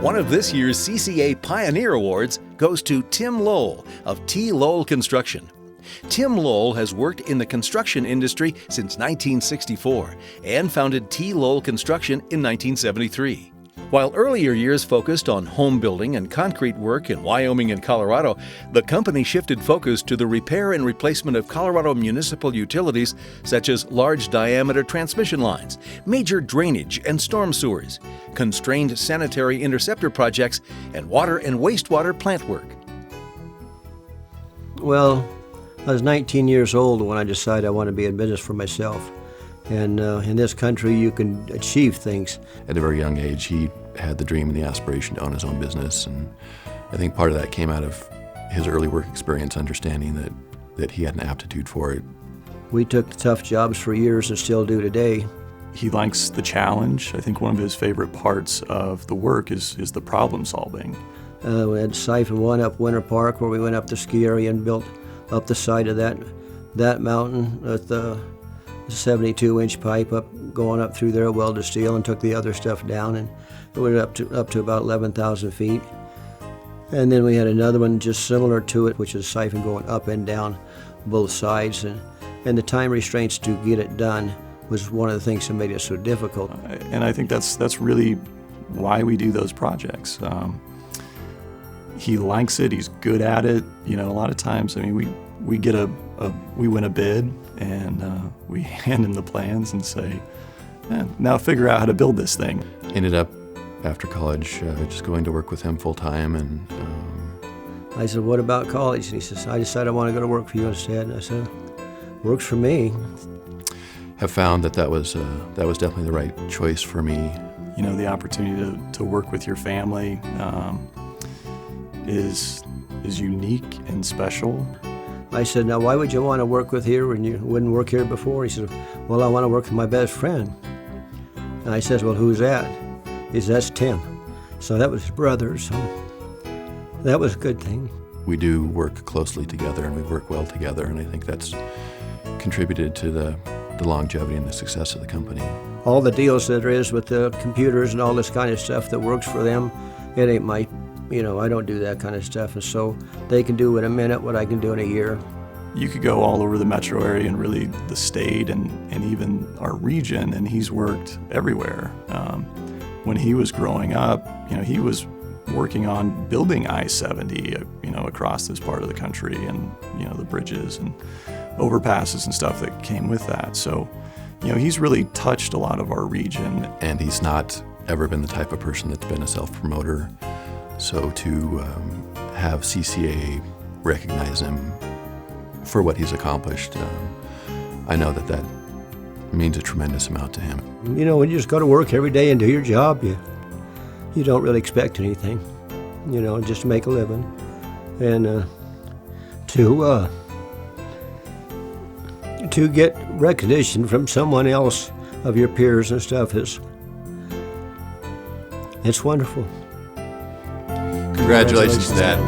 One of this year's CCA Pioneer Awards goes to Tim Lowell of T. Lowell Construction. Tim Lowell has worked in the construction industry since 1964 and founded T. Lowell Construction in 1973. While earlier years focused on home building and concrete work in Wyoming and Colorado, the company shifted focus to the repair and replacement of Colorado municipal utilities such as large diameter transmission lines, major drainage and storm sewers, constrained sanitary interceptor projects, and water and wastewater plant work. Well, I was 19 years old when I decided I wanted to be in business for myself. And in this country, you can achieve things. At a very young age, he had the dream and the aspiration to own his own business. And I think part of that came out of his early work experience, understanding that he had an aptitude for it. We took the tough jobs for years and still do today. He likes the challenge. I think one of his favorite parts of the work is the problem solving. We had Siphon 1 up Winter Park, where we went up the ski area and built up the side of that mountain with the 72-inch pipe going up through there, welded steel, and took the other stuff down, and it went up to about 11,000 feet. And then we had another one just similar to it, which is Siphon going up and down both sides, and the time restraints to get it done was one of the things that made it so difficult. And I think that's really why we do those projects. He likes it. He's good at it. You know, a lot of times, I mean, we win a bid, and we hand him the plans and say, now figure out how to build this thing. Ended up, after college, just going to work with him full time. And I said, what about college? And he says, I decided I want to go to work for you instead. And I said, works for me. Have found that was definitely the right choice for me. You know, the opportunity to work with your family is unique and special. I said, now why would you want to work with here when you wouldn't work here before? He said, well, I want to work with my best friend. And I said, well, who's that? He said, that's Tim. So that was his brother, so that was a good thing. We do work closely together, and we work well together, and I think that's contributed to the longevity and the success of the company. All the deals that there is with the computers and all this kind of stuff that works for them, it ain't my, I don't do that kind of stuff, and so they can do in a minute what I can do in a year. You could go all over the metro area and really the state and even our region, and he's worked everywhere. When he was growing up, he was working on building I-70, across this part of the country, and, the bridges and overpasses and stuff that came with that. So, he's really touched a lot of our region. And he's not ever been the type of person that's been a self-promoter. So to have CCA recognize him for what he's accomplished, I know that means a tremendous amount to him. When you just go to work every day and do your job, you don't really expect anything, just to make a living. And to get recognition from someone else of your peers and stuff it's wonderful. Congratulations, Dad.